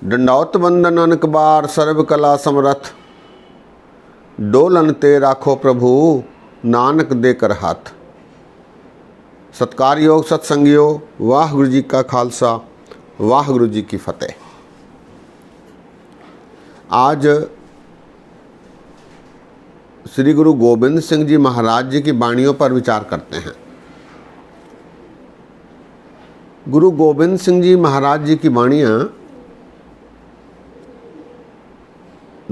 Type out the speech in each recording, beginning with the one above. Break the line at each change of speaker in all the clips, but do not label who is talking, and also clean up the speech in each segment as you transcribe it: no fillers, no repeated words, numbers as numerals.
डंडौत वंदन अनक बार सर्व कला समरथ, डोलन ते राखो प्रभु नानक देकर हाथ। सत्कार योग सत्संगियो, वाह गुरु जी का खालसा, वाह गुरु जी की फतेह। आज श्री गुरु गोबिंद सिंह जी महाराज जी की वाणियों पर विचार करते हैं। गुरु गोबिंद सिंह जी महाराज जी की वाणियाँ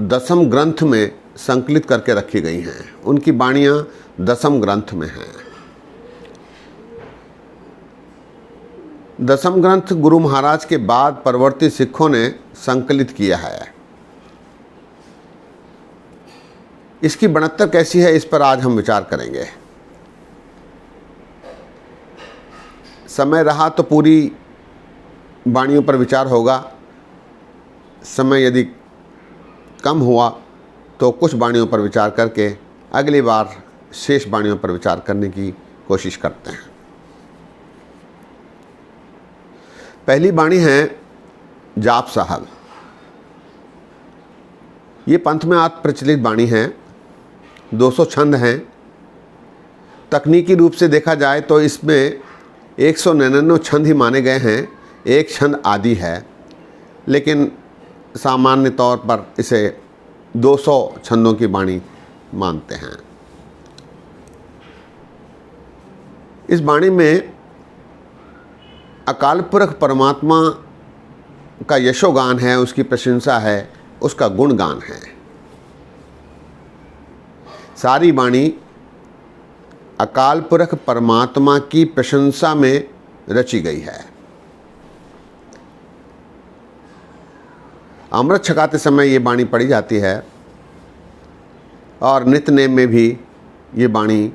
दसम ग्रंथ में संकलित करके रखी गई हैं। उनकी वाणियाँ दसम ग्रंथ में हैं। दसम ग्रंथ गुरु महाराज के बाद परवर्ती सिखों ने संकलित किया है। इसकी बनतर कैसी है, इस पर आज हम विचार करेंगे। समय रहा तो पूरी वाणियों पर विचार होगा, समय यदि कम हुआ तो कुछ वाणियों पर विचार करके अगली बार शेष वाणियों पर विचार करने की कोशिश करते हैं। पहली वाणी है जाप साहब। ये पंथ में आज प्रचलित वाणी है। 200 छंद हैं। तकनीकी रूप से देखा जाए तो इसमें 199 छंद ही माने गए हैं। एक छंद आदि है, लेकिन सामान्य तौर पर इसे 200 छंदों की वाणी मानते हैं। इस वाणी में अकाल पुरख परमात्मा का यशोगान है, उसकी प्रशंसा है, उसका गुणगान है। सारी वाणी अकाल पुरख परमात्मा की प्रशंसा में रची गई है। अमृत छकाते समय ये वाणी पढ़ी जाती है और नित्यनेम में भी ये वाणी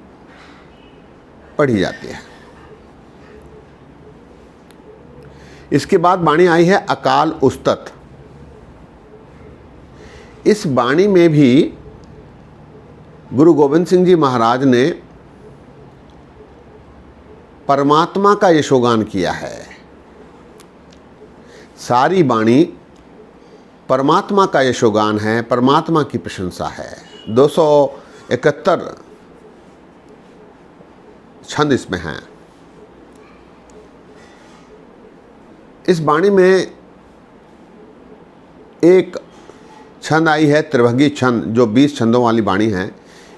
पढ़ी जाती है। इसके बाद वाणी आई है अकाल उस्तत। इस वाणी में भी गुरु गोबिंद सिंह जी महाराज ने परमात्मा का यशोगान किया है। सारी वाणी परमात्मा का यशोगान है, परमात्मा की प्रशंसा है। 271 छंद इसमें हैं। इस वाणी में एक छंद आई है त्रिभंगी छंद, जो 20 छंदों वाली वाणी है।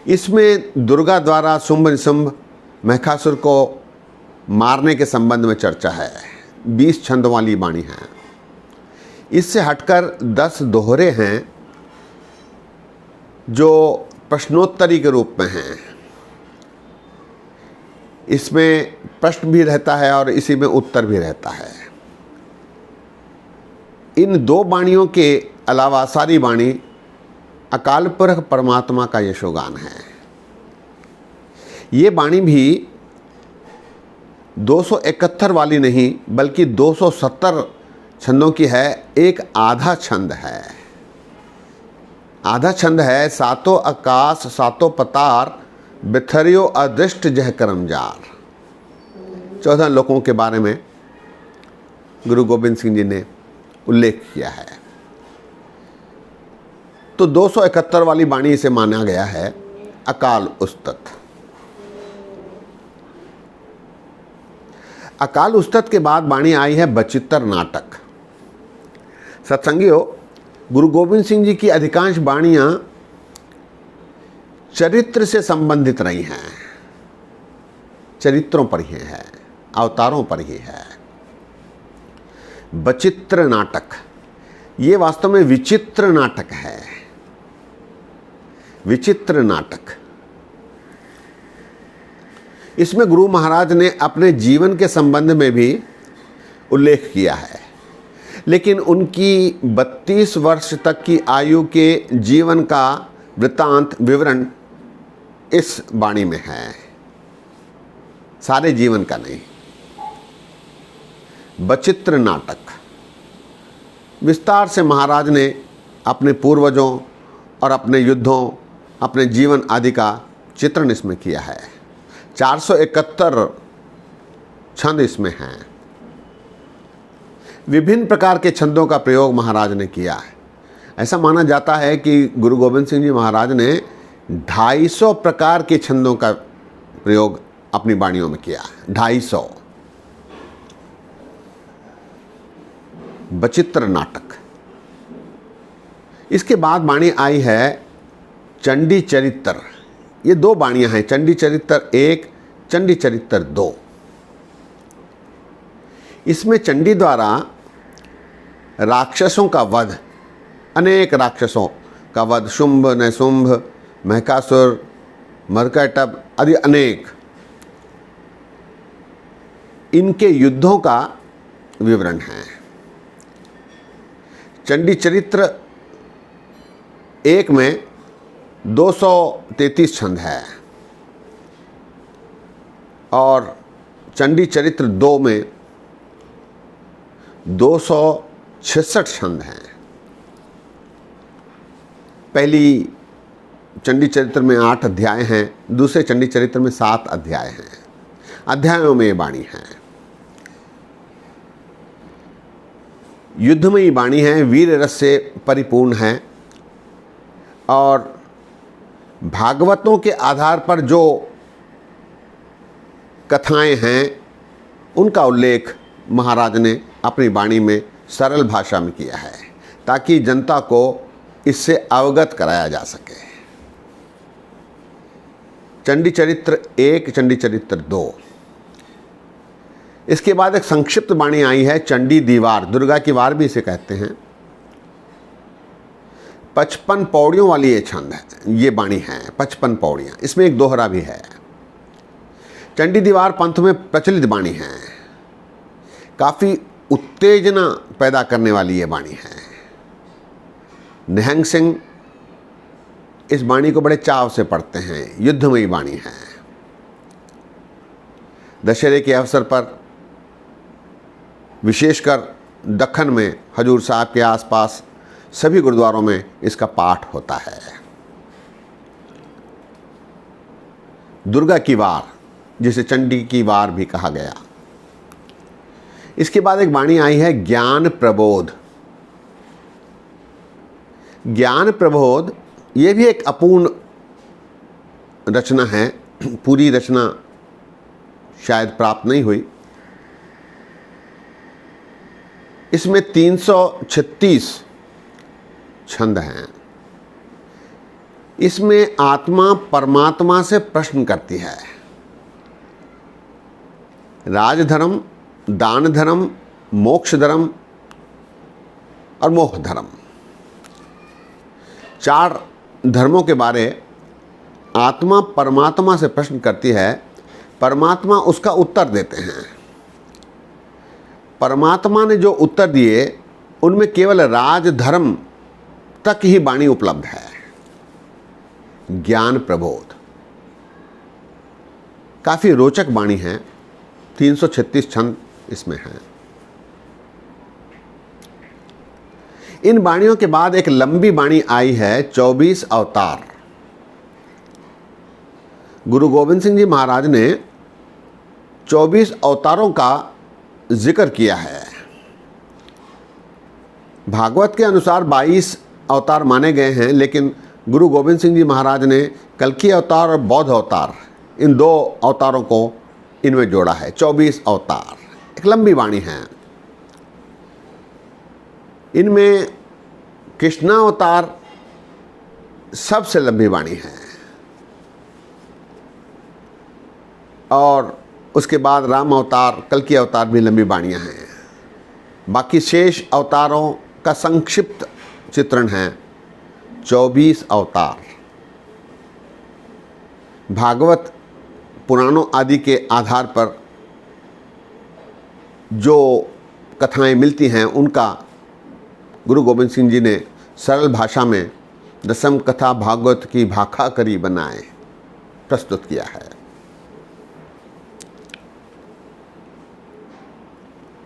इसमें दुर्गा द्वारा शुंभ निशुंभ महिषासुर को मारने के संबंध में चर्चा है। 20 छंदों वाली वाणी है। इससे हटकर 10 दोहरे हैं जो प्रश्नोत्तरी के रूप में हैं। इसमें प्रश्न भी रहता है और इसी में उत्तर भी रहता है। इन दो वाणियों के अलावा सारी वाणी अकाल पुरख परमात्मा का यशोगान है। ये वाणी भी 271 वाली नहीं बल्कि 270 छंदों की है। एक आधा छंद है। आधा छंद है सातों आकाश सातों पतार, बिथरियो अदृष्ट जह करमजार। 14 लोकों के बारे में गुरु गोबिंद सिंह जी ने उल्लेख किया है। तो 271 वाली वाणी से माना गया है अकाल उस्तत। अकाल उस्तत के बाद वाणी आई है बचित्र नाटक। सत्संगियों, गुरु गोबिंद सिंह जी की अधिकांश वाणियाँ चरित्र से संबंधित रही हैं। चरित्रों पर ही है, अवतारों पर ही है। बचित्र नाटक ये वास्तव में विचित्र नाटक है। विचित्र नाटक, इसमें गुरु महाराज ने अपने जीवन के संबंध में भी उल्लेख किया है, लेकिन उनकी 32 वर्ष तक की आयु के जीवन का वृत्तांत विवरण इस वाणी में है, सारे जीवन का नहीं। बचित्र नाटक विस्तार से महाराज ने अपने पूर्वजों और अपने युद्धों, अपने जीवन आदि का चित्रण इसमें किया है। 471 छंद इसमें हैं। विभिन्न प्रकार के छंदों का प्रयोग महाराज ने किया है। ऐसा माना जाता है कि गुरु गोविंद सिंह जी महाराज ने 250 प्रकार के छंदों का प्रयोग अपनी वाणियों में किया है। 250। बचित्र नाटक। इसके बाद वाणी आई है चंडी चरित्र। ये 2 वाणियां हैं, चंडी चरित्र 1, चंडी चरित्र 2। इसमें चंडी द्वारा राक्षसों का वध, अनेक राक्षसों का वध, शुंभ, नैशुंभ, महकासुर, मरकटब आदि अनेक, इनके युद्धों का विवरण है। चंडी चरित्र 1 में 233 छंद है और चंडी चरित्र 2 में 266 छंद हैं। पहली चंडी चरित्र में 8 अध्याय हैं, दूसरे चंडी चरित्र में 7 अध्याय हैं। अध्यायों में ये वाणी है। युद्धमयी वाणी है, वीर रस से परिपूर्ण है और भागवतों के आधार पर जो कथाएं हैं उनका उल्लेख महाराज ने अपनी वाणी में सरल भाषा में किया है ताकि जनता को इससे अवगत कराया जा सके। चंडी चरित्र 1, चंडी चरित्र 2। इसके बाद एक संक्षिप्त वाणी आई है चंडी दीवार, दुर्गा की वार भी इसे कहते हैं। 55 पौड़ियों वाली ये छंद है, ये वाणी है 55 पौड़ियाँ। इसमें एक दोहरा भी है। चंडी दीवार पंथ में प्रचलित वाणी है, काफ़ी उत्तेजना पैदा करने वाली ये वाणी है। निहंग सिंह इस वाणी को बड़े चाव से पढ़ते हैं, युद्धमयी वाणी है। दशहरे के अवसर पर विशेषकर दक्खन में हजूर साहब के आसपास सभी गुरुद्वारों में इसका पाठ होता है। दुर्गा की वार, जिसे चंडी की वार भी कहा गया। इसके बाद एक वाणी आई है ज्ञान प्रबोध। ज्ञान प्रबोध ये भी एक अपूर्ण रचना है, पूरी रचना शायद प्राप्त नहीं हुई। इसमें 336 छंद हैं। इसमें आत्मा परमात्मा से प्रश्न करती है। राजधर्म, दान धर्म, मोक्ष धर्म और मोह धर्म, 4 धर्मों के बारे आत्मा परमात्मा से प्रश्न करती है। परमात्मा उसका उत्तर देते हैं। परमात्मा ने जो उत्तर दिए उनमें केवल राजधर्म तक ही वाणी उपलब्ध है। ज्ञान प्रबोध काफ़ी रोचक वाणी है, 336 छंद इसमें हैं। इन वाणियों के बाद एक लंबी वाणी आई है 24 अवतार। गुरु गोविंद सिंह जी महाराज ने 24 अवतारों का जिक्र किया है। भागवत के अनुसार 22 अवतार माने गए हैं, लेकिन गुरु गोविंद सिंह जी महाराज ने कल्कि अवतार और बौद्ध अवतार, इन 2 अवतारों को इनमें जोड़ा है। 24 अवतार एक लंबी वाणी है। इनमें कृष्णावतार सबसे लंबी वाणी है और उसके बाद राम अवतार, कल्कि अवतार भी लंबी वाणियाँ हैं। बाकी शेष अवतारों का संक्षिप्त चित्रण है 24 अवतार। भागवत पुराणों आदि के आधार पर जो कथाएं मिलती हैं उनका गुरु गोविंद सिंह जी ने सरल भाषा में दशम कथा भागवत की भाखा करी बनाए प्रस्तुत किया है।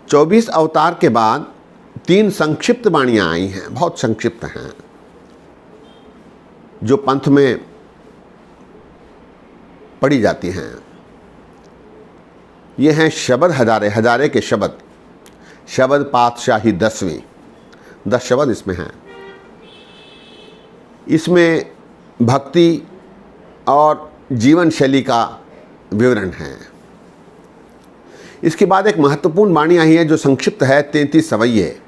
24 अवतार के बाद 3 संक्षिप्त वाणियाँ आई हैं, बहुत संक्षिप्त हैं, जो पंथ में पढ़ी जाती हैं। ये हैं शब्द हजारे, हजारे के शब्द। शब्द पातशाही 10वीं, 10 शब्द इसमें हैं। इसमें भक्ति और जीवन शैली का विवरण है। इसके बाद एक महत्वपूर्ण वाणी आई है जो संक्षिप्त है, 33 सवैये।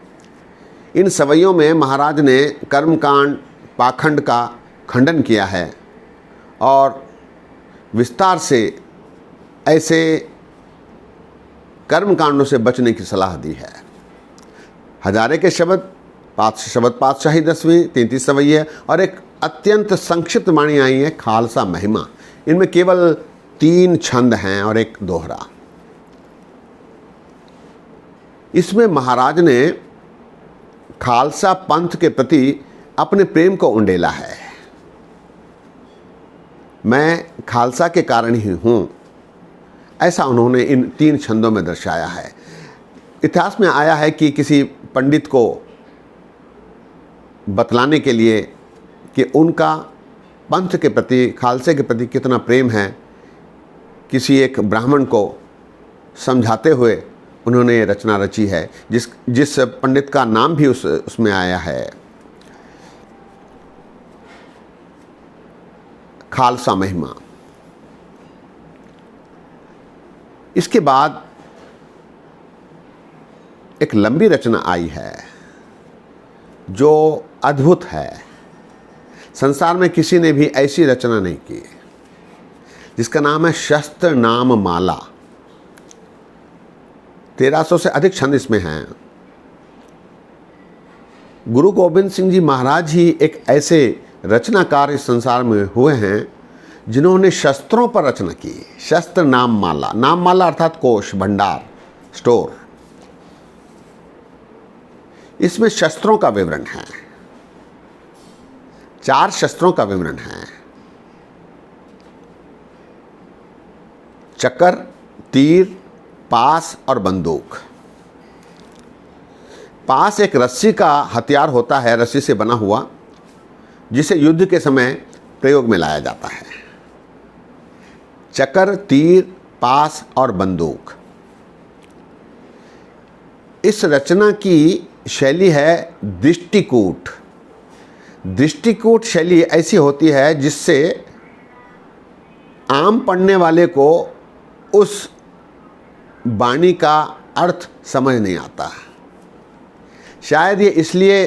इन सवैयों में महाराज ने कर्मकांड पाखंड का खंडन किया है और विस्तार से ऐसे कर्मकांडों से बचने की सलाह दी है। हजारे के शब्द पातशाही 10वीं, 33 सवैये और एक अत्यंत संक्षिप्त वाणी आई है खालसा महिमा। इनमें केवल 3 छंद हैं और एक दोहरा। इसमें महाराज ने खालसा पंथ के प्रति अपने प्रेम को उंडेला है। मैं खालसा के कारण ही हूँ, ऐसा उन्होंने इन 3 छंदों में दर्शाया है। इतिहास में आया है कि किसी पंडित को बतलाने के लिए कि उनका पंथ के प्रति, खालसे के प्रति कितना प्रेम है, किसी एक ब्राह्मण को समझाते हुए उन्होंने ये रचना रची है, जिस पंडित का नाम भी उसमें आया है, खालसा महिमा। इसके बाद एक लंबी रचना आई है जो अद्भुत है। संसार में किसी ने भी ऐसी रचना नहीं की, जिसका नाम है शस्त्र नाम माला। 1300 से अधिक छंद इसमें हैं। गुरु गोविंद सिंह जी महाराज ही एक ऐसे रचनाकार इस संसार में हुए हैं जिन्होंने शस्त्रों पर रचना की। शस्त्र नाम माला, नाम माला अर्थात कोश, भंडार, स्टोर। इसमें शस्त्रों का विवरण है, 4 शस्त्रों का विवरण है। चक्र, तीर, पास और बंदूक। पास एक रस्सी का हथियार होता है, रस्सी से बना हुआ, जिसे युद्ध के समय प्रयोग में लाया जाता है। चक्र, तीर, पास और बंदूक। इस रचना की शैली है दृष्टिकूट। दृष्टिकूट शैली ऐसी होती है जिससे आम पढ़ने वाले को उस वाणी का अर्थ समझ नहीं आता। शायद ये इसलिए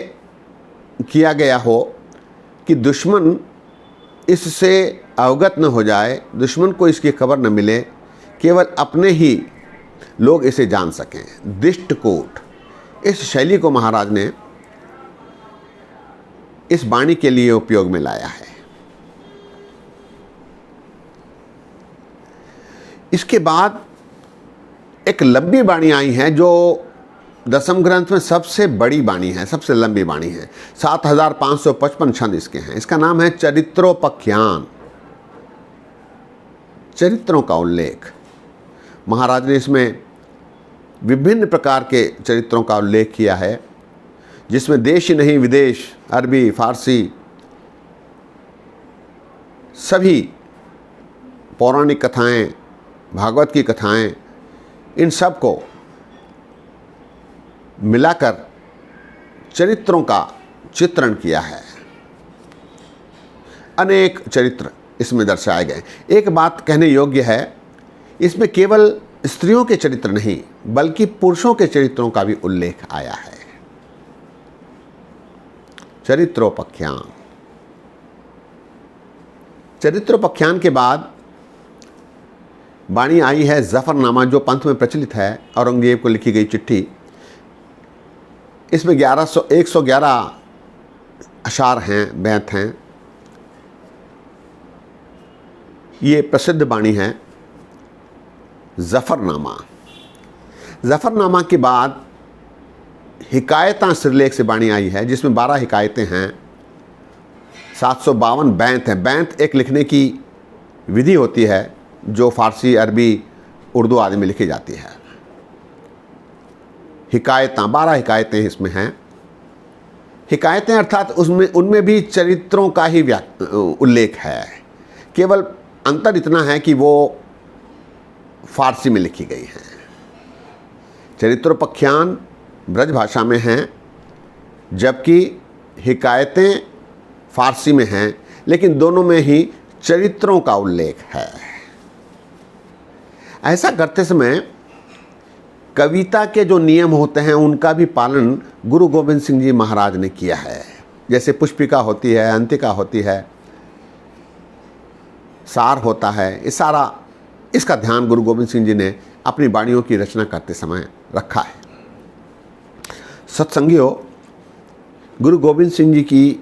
किया गया हो कि दुश्मन इससे अवगत न हो जाए, दुश्मन को इसकी खबर न मिले, केवल अपने ही लोग इसे जान सकें। दृष्टिकूट, इस शैली को महाराज ने इस वाणी के लिए उपयोग में लाया है। इसके बाद एक लंबी वाणी आई है जो दसम ग्रंथ में सबसे बड़ी वाणी है, सबसे लंबी वाणी है। 7555 छंद इसके हैं। इसका नाम है चरित्रोपाख्यान, चरित्रों का उल्लेख। महाराज ने इसमें विभिन्न प्रकार के चरित्रों का उल्लेख किया है, जिसमें देश ही नहीं विदेश, अरबी, फारसी, सभी पौराणिक कथाएं, भागवत की कथाएं, इन सब को मिलाकर चरित्रों का चित्रण किया है। अनेक चरित्र इसमें दर्शाए गए। एक बात कहने योग्य है, इसमें केवल स्त्रियों के चरित्र नहीं बल्कि पुरुषों के चरित्रों का भी उल्लेख आया है। चरित्रोपाख्यान। चरित्रोपाख्यान के बाद वाणी आई है जफरनामा, जो पंथ में प्रचलित है, औरंगजेब को लिखी गई चिट्ठी। इसमें 111 अशार हैं, बैत हैं। ये प्रसिद्ध वाणी है जफरनामा। जफरनामा के बाद हिकायतां सिरलेख से वाणी आई है, जिसमें 12 हिकायतें हैं, 752 बैंत हैं। बैंत एक लिखने की विधि होती है जो फारसी, अरबी, उर्दू आदि में लिखी जाती है। हिकायतां, 12 हिकायतें इसमें हैं। हिकायतें अर्थात उनमें भी चरित्रों का ही उल्लेख है, केवल अंतर इतना है कि वो फारसी में लिखी गई हैं। चरित्रोपाख्यान ब्रज भाषा में हैं, जबकि हिकायतें फारसी में हैं, लेकिन दोनों में ही चरित्रों का उल्लेख है। ऐसा करते समय कविता के जो नियम होते हैं उनका भी पालन गुरु गोविंद सिंह जी महाराज ने किया है। जैसे पुष्पिका होती है, अंतिका होती है, सार होता है, ये सारा इसका ध्यान गुरु गोविंद सिंह जी ने अपनी वाणियों की रचना करते समय रखा है। सत्संगियों, गुरु गोविंद सिंह जी की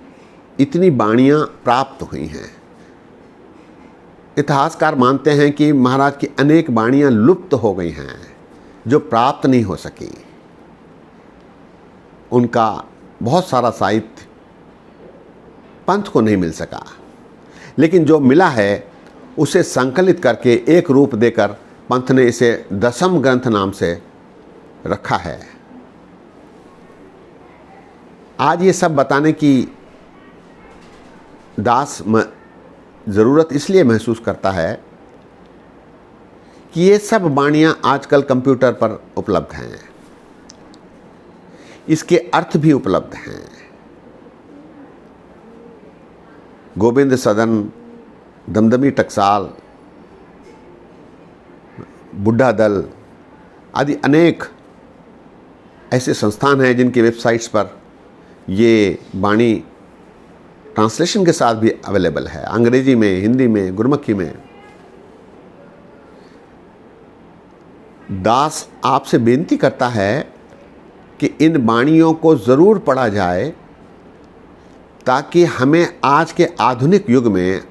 इतनी वाणियाँ प्राप्त हुई हैं। इतिहासकार मानते हैं कि महाराज की अनेक वाणियाँ लुप्त हो गई हैं, जो प्राप्त नहीं हो सकी। उनका बहुत सारा साहित्य पंथ को नहीं मिल सका, लेकिन जो मिला है उसे संकलित करके एक रूप देकर पंथ ने इसे दशम ग्रंथ नाम से रखा है। आज ये सब बताने की दास ज़रूरत इसलिए महसूस करता है कि ये सब वाणियाँ आजकल कंप्यूटर पर उपलब्ध हैं, इसके अर्थ भी उपलब्ध हैं। गोविंद सदन, दमदमी टकसाल, बुढ़ा दल आदि अनेक ऐसे संस्थान हैं जिनकी वेबसाइट्स पर ये वाणी ट्रांसलेशन के साथ भी अवेलेबल है, अंग्रेजी में, हिंदी में, गुरमुखी में। दास आपसे बेनती करता है कि इन वाणियों को ज़रूर पढ़ा जाए, ताकि हमें आज के आधुनिक युग में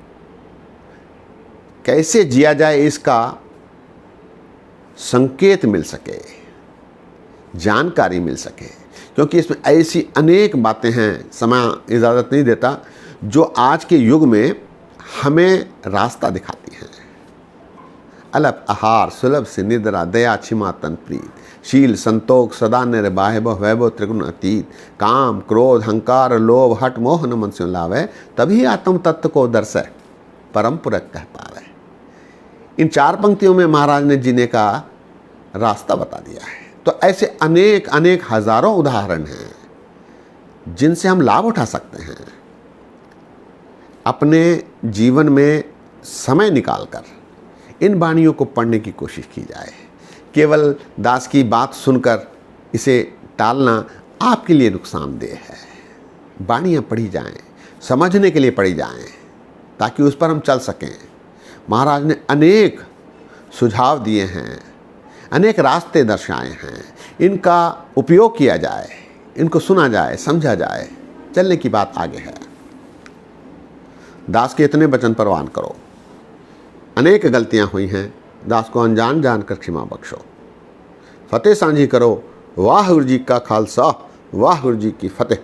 कैसे जिया जाए इसका संकेत मिल सके, जानकारी मिल सके। क्योंकि इसमें ऐसी अनेक बातें हैं, समय इजाज़त नहीं देता, जो आज के युग में हमें रास्ता दिखाती हैं। अलप आहार, सुलभ से निद्रा, दया क्षमा तन प्रीत, शील संतोष सदा निर्बाह वैभव त्रिगुण अतीत, काम क्रोध हंकार लोभ हट मोह न मन से लावे, तभी आत्म तत्व को दर्शय परम पुरख कह पावे। इन चार पंक्तियों में महाराज ने जीने का रास्ता बता दिया है। तो ऐसे अनेक अनेक हजारों उदाहरण हैं जिनसे हम लाभ उठा सकते हैं। अपने जीवन में समय निकालकर इन वाणियों को पढ़ने की कोशिश की जाए। केवल दास की बात सुनकर इसे टालना आपके लिए नुकसानदेह है। वाणियाँ पढ़ी जाएं, समझने के लिए पढ़ी जाएं, ताकि उस पर हम चल सकें। महाराज ने अनेक सुझाव दिए हैं, अनेक रास्ते दर्शाए हैं, इनका उपयोग किया जाए, इनको सुना जाए, समझा जाए, चलने की बात आगे है। दास के इतने वचन परवान करो। अनेक गलतियां हुई हैं, दास को अनजान जानकर क्षमा बख्शो। फतेह सांझी करो। वाहिगुरू जी का खालसा, वाहिगुरू जी की फतेह।